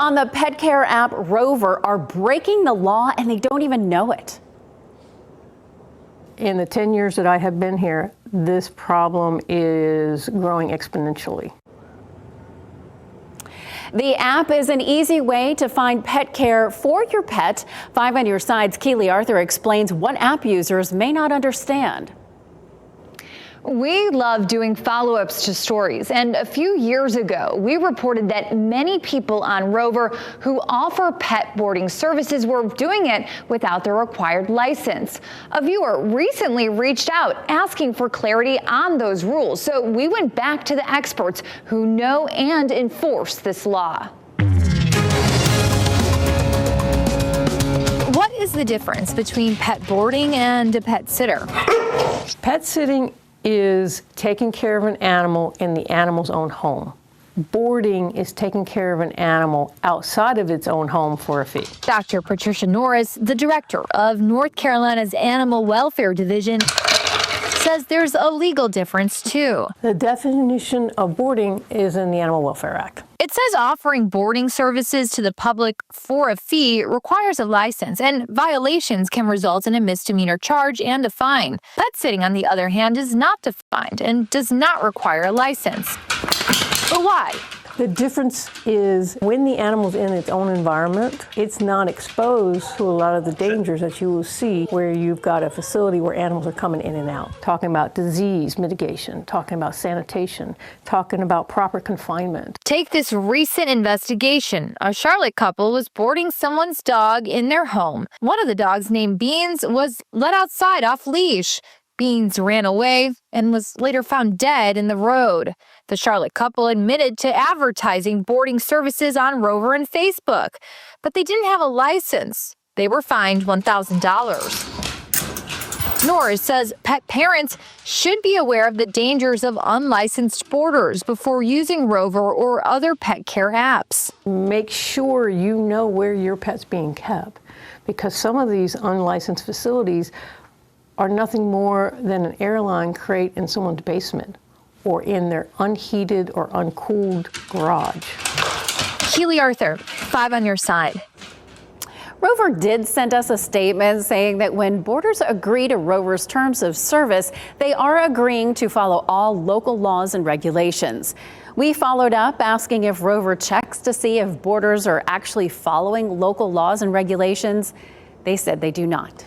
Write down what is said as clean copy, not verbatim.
On the pet care app, Rover are breaking the law and they don't even know it. In the 10 years that I have been here, this problem is growing exponentially. The app is an easy way to find pet care for your pet. 5 on Your Side's Keely Arthur explains what app users may not understand. We love doing follow-ups to stories, and a few years ago, we reported that many people on Rover who offer pet boarding services were doing it without the required license. A viewer recently reached out asking for clarity on those rules, so we went back to the experts who know and enforce this law. What is the difference between pet boarding and a pet sitter? Pet sitting is taking care of an animal in the animal's own home. Boarding is taking care of an animal outside of its own home for a fee. Dr. Patricia Norris, the director of North Carolina's Animal Welfare Division, says there's a legal difference too. The definition of boarding is in the Animal Welfare Act. It says offering boarding services to the public for a fee requires a license, and violations can result in a misdemeanor charge and a fine. Pet sitting, on the other hand, is not defined and does not require a license. But why? The difference is when the animal's in its own environment, it's not exposed to a lot of the dangers that you will see where you've got a facility where animals are coming in and out. Talking about disease mitigation, talking about sanitation, talking about proper confinement. Take this recent investigation. A Charlotte couple was boarding someone's dog in their home. One of the dogs, named Beans, was let outside off leash. Beans ran away and was later found dead in the road. The Charlotte couple admitted to advertising boarding services on Rover and Facebook, but they didn't have a license. They were fined $1,000. Norris says pet parents should be aware of the dangers of unlicensed boarders before using Rover or other pet care apps. Make sure you know where your pet's being kept, because some of these unlicensed facilities are nothing more than an airline crate in someone's basement or in their unheated or uncooled garage. Keely Arthur, 5 on Your Side. Rover did send us a statement saying that when boarders agree to Rover's terms of service, they are agreeing to follow all local laws and regulations. We followed up asking if Rover checks to see if boarders are actually following local laws and regulations. They said they do not.